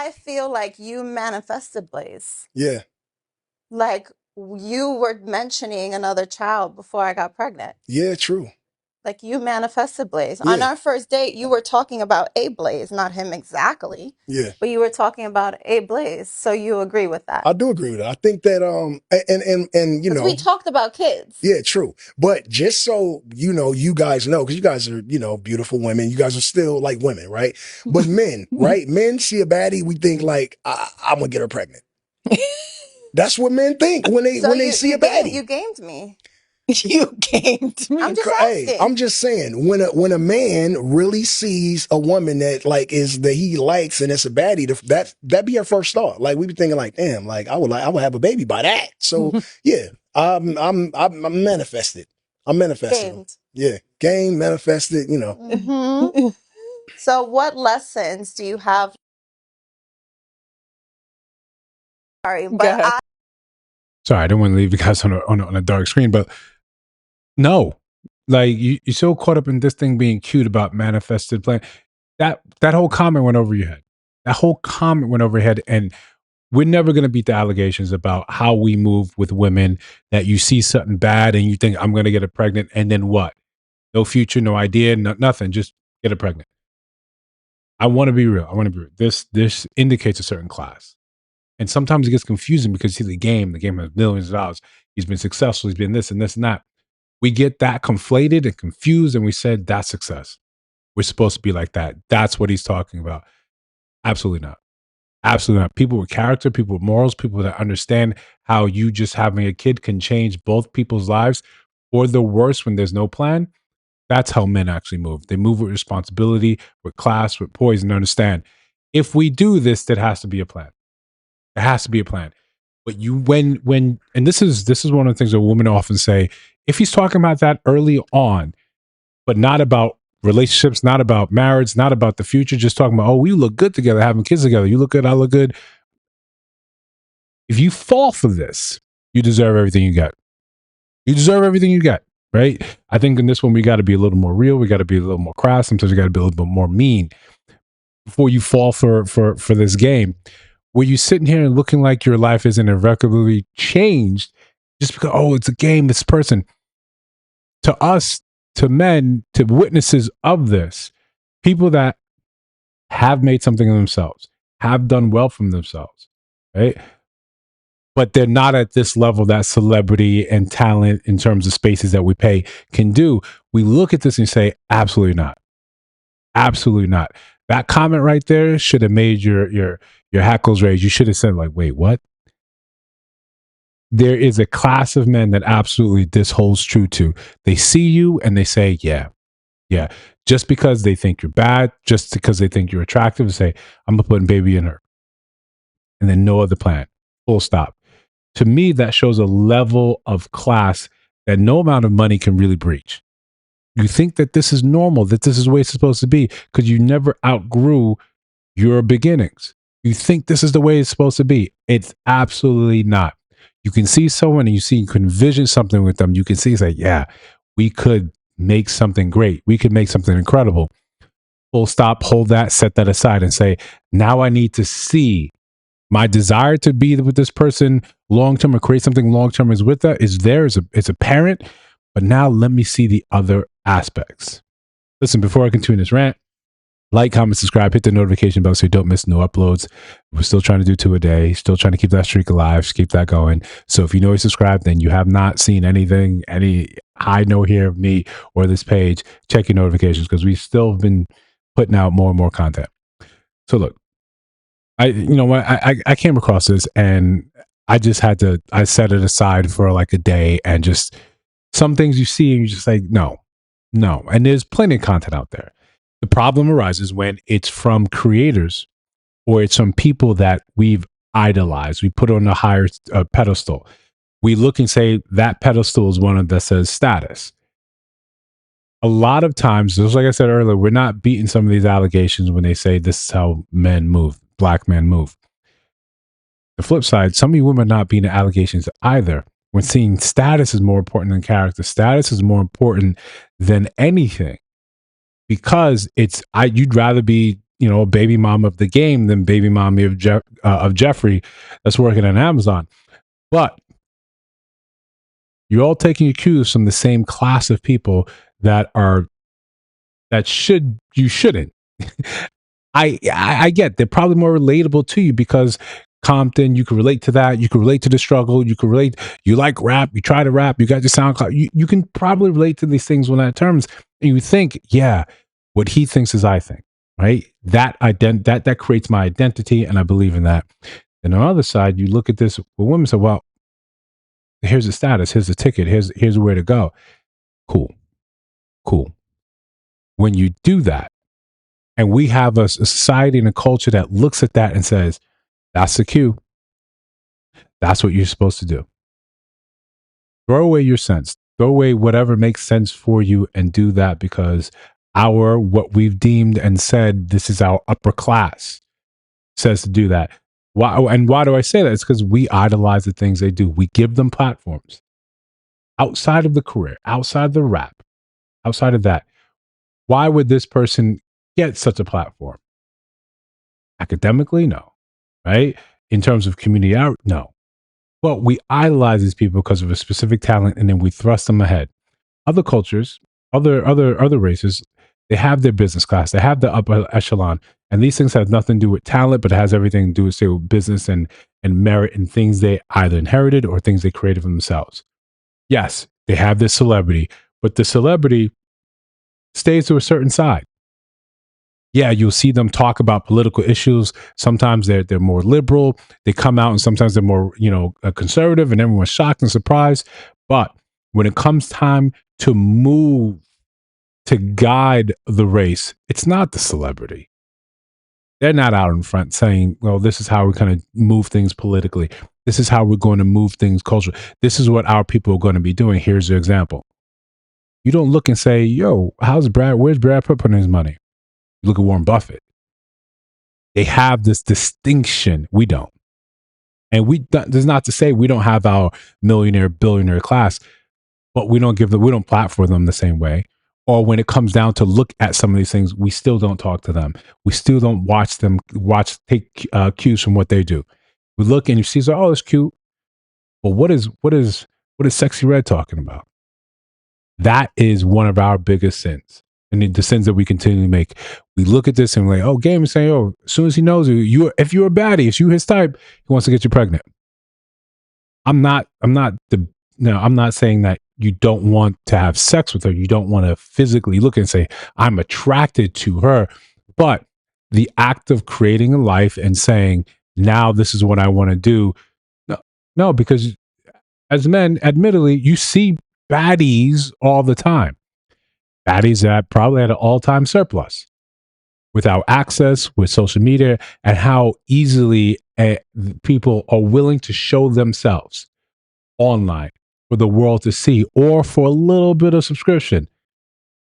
I feel like you manifested Blaze. Yeah. Like you were mentioning another child before I got pregnant. Yeah, true. Like you manifested Blaze. On Yeah. our first date, you were talking about a Blaze, not him exactly, Yeah. but you were talking about a Blaze. So you agree with that? I do agree with that. I think that and you Because we know, talked about kids. yeah, true. But just so you know, you guys know, because you guys are, beautiful women. You guys are still like women, right? But men, right? Men see a baddie, we think like, I'm gonna get her pregnant. That's what men think when they So when they you see you a game baddie. you gamed me. You came to I'm me. just Hey, I'm asking. just saying, when a man really sees a woman that like is that he likes and it's a baddie, that be our first thought. Like we be thinking like, damn, like I would have a baby by that. So yeah, I'm manifested. I'm manifested him. Gamed. Yeah, game manifested. Hmm. So what lessons do you have? Sorry, Go but ahead. Sorry, I don't want to leave you guys on a dark screen, but no, like you're so caught up in this thing being cute about manifested plan. That whole comment went over your head. That whole comment went over your head, and we're never going to beat the allegations about how we move with women. That you see something bad and you think I'm going to get her pregnant, and then what? No future, no idea, nothing. Just get her pregnant. I want to be real. I want to be real. This indicates a certain class. And sometimes it gets confusing because see the game has millions of dollars. He's been successful, he's been this and this and that. We get that conflated and confused, and we said that's success. We're supposed to be like that. That's what he's talking about. Absolutely not. Absolutely not. People with character, people with morals, people that understand how you just having a kid can change both people's lives for the worse when there's no plan. That's how men actually move. They move with responsibility, with class, with poise, and understand if we do this, there has to be a plan. There has to be a plan. But you when and this is one of the things that women often say, if he's talking about that early on, but not about relationships, not about marriage, not about the future, just talking about, oh, we look good together, having kids together. You look good, I look good. If you fall for this, you deserve everything you get. You deserve everything you get, right? I think in this one we got to be a little more real. We got to be a little more crass. Sometimes we got to be a little bit more mean before you fall for this game. Where you sitting here and looking like your life isn't irrevocably changed just because, oh, it's a game, this person. To us, to men, to witnesses of this, people that have made something of themselves, have done well from themselves, right? But they're not at this level that celebrity and talent in terms of spaces that we pay can do. We look at this and say, absolutely not. Absolutely not. That comment right there should have made your hackles raise. You should have said, like, wait, what? There is a class of men that absolutely this holds true to. They see you and they say, yeah, yeah. Just because they think you're bad, just because they think you're attractive, say, I'm gonna put a baby in her. And then no other plan. Full stop. To me, that shows a level of class that no amount of money can really breach. You think that this is normal, that this is the way it's supposed to be, because you never outgrew your beginnings. You think this is the way it's supposed to be. It's absolutely not. You can see someone and you can envision something with them. You can see, say, yeah, we could make something great. We could make something incredible. Full stop, hold that, set that aside and say, now I need to see my desire to be with this person long term or create something long term is with that is there. It's apparent. But now let me see the other aspects. Listen, before I continue this rant, like, comment, subscribe, hit the notification bell so you don't miss new uploads. We're still trying to do 2 a day, still trying to keep that streak alive, keep that going. So if you know you subscribe, then you have not seen anything, any high note here of me or this page, check your notifications because we've still been putting out more and more content. So look, I came across this and I just had to, I set it aside for like a day and just some things you see and you just like, no. And there's plenty of content out there. The problem arises when it's from creators or it's from people that we've idolized. We put on a higher pedestal. We look and say that pedestal is one that says status. A lot of times, just like I said earlier, we're not beating some of these allegations when they say this is how men move, black men move. The flip side, some of you women are not beating the allegations either. When seeing status is more important than character, status is more important than anything because you'd rather be a baby mom of the game than baby mommy of Jeffrey that's working at Amazon. But you're all taking your cues from the same class of people that you shouldn't. I get they're probably more relatable to you because Compton, you can relate to that. You can relate to the struggle. You can relate. You like rap. You try to rap. You got your SoundCloud. You can probably relate to these things when that terms, and you think, yeah, what he thinks is I think, right? That creates my identity, and I believe in that. And on the other side, you look at this. Well, women say, well, here's the status. Here's the ticket. Here's where to go. Cool. When you do that, and we have a society and a culture that looks at that and says, that's the cue. That's what you're supposed to do. Throw away your sense. Throw away whatever makes sense for you and do that because what we've deemed and said, this is our upper class, says to do that. Why do I say that? It's because we idolize the things they do. We give them platforms. Outside of the career, outside of the rap, outside of that, why would this person get such a platform? Academically, no. Right? In terms of community out, no. Well, we idolize these people because of a specific talent, and then we thrust them ahead. Other cultures, other races, they have their business class, they have the upper echelon, and these things have nothing to do with talent, but it has everything to do with, say, with business and merit and things they either inherited or things they created for themselves. Yes, they have this celebrity, but the celebrity stays to a certain side. Yeah, you'll see them talk about political issues. Sometimes they're more liberal. They come out and sometimes they're more, conservative, and everyone's shocked and surprised. But when it comes time to move to guide the race, it's not the celebrity. They're not out in front saying, well, this is how we're going to move things politically. This is how we're going to move things culturally. This is what our people are going to be doing. Here's your example. You don't look and say, yo, where's Brad Pitt putting his money? You look at Warren Buffett. They have this distinction. We don't. And there's not to say we don't have our millionaire, billionaire class, but we don't platform them the same way. Or when it comes down to look at some of these things, we still don't talk to them. We still don't take cues from what they do. We look and you see, oh, it's cute. But what is Sexy Red talking about? That is one of our biggest sins. And the sins that we continually make. We look at this and we're like, oh, Game is saying, oh, as soon as he knows you, if you're a baddie, if you his type, he wants to get you pregnant. I'm not saying that you don't want to have sex with her. You don't want to physically look and say, I'm attracted to her. But the act of creating a life and saying, now this is what I want to do. No, because as men, admittedly, you see baddies all the time. Baddies that probably at an all-time surplus without access with social media and how easily people are willing to show themselves online for the world to see or for a little bit of subscription.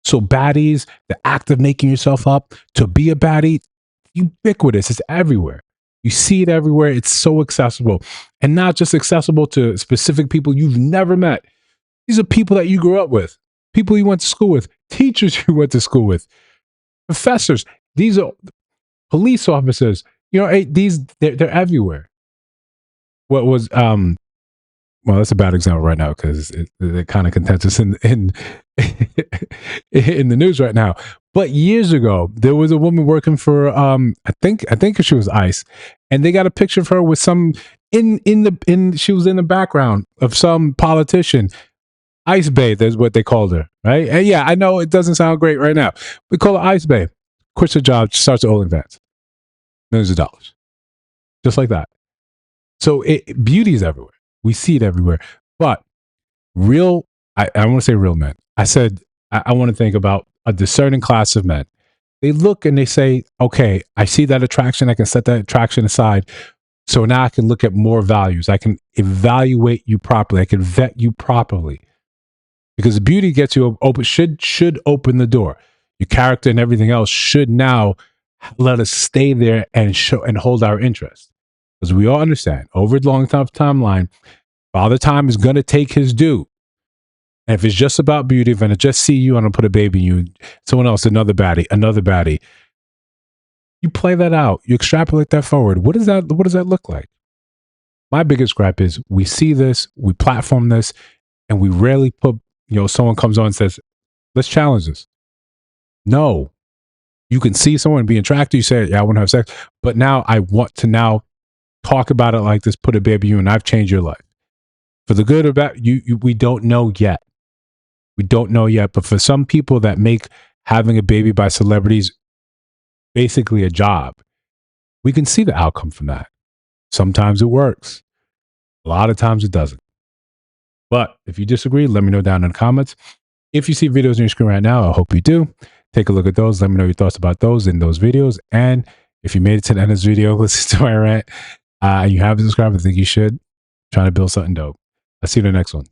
So baddies, the act of making yourself up to be a baddie, ubiquitous. It's everywhere. You see it everywhere. It's so accessible, and not just accessible to specific people you've never met. These are people that you grew up with, people you went to school with, teachers you went to school with, professors. These are police officers. They're everywhere. What was well, that's a bad example right now because they're kind of contentious in in the news right now. But years ago, there was a woman working for I think she was ICE, and they got a picture of her with some she was in the background of some politician. Ice Bay, that's what they called her, right? And yeah, I know it doesn't sound great right now. We call her Ice Bay. Quits her job, starts her own events. Millions of dollars. Just like that. So beauty is everywhere. We see it everywhere. But I want to say real men. I said, I want to think about a discerning class of men. They look and they say, okay, I see that attraction. I can set that attraction aside. So now I can look at more values. I can evaluate you properly. I can vet you properly. Because the beauty gets you open, should open the door. Your character and everything else should now let us stay there and show and hold our interest. Because we all understand, over a long timeline, Father Time is going to take his due. And if it's just about beauty, if I just see you, I'm going to put a baby in you. Someone else, another baddie. You play that out. You extrapolate that forward. What does that look like? My biggest gripe is we see this, we platform this, and we rarely put, someone comes on and says, let's challenge this. No. You can see someone being attracted. You say, yeah, I want to have sex. But now I want to now talk about it like this, put a baby in you, and I've changed your life. For the good or bad, we don't know yet. We don't know yet. But for some people that make having a baby by celebrities basically a job, we can see the outcome from that. Sometimes it works. A lot of times it doesn't. But if you disagree, let me know down in the comments. If you see videos on your screen right now, I hope you do. Take a look at those. Let me know your thoughts about those in those videos. And if you made it to the end of this video, listen to my rant, and you haven't subscribed, I think you should. Trying to build something dope. I'll see you in the next one.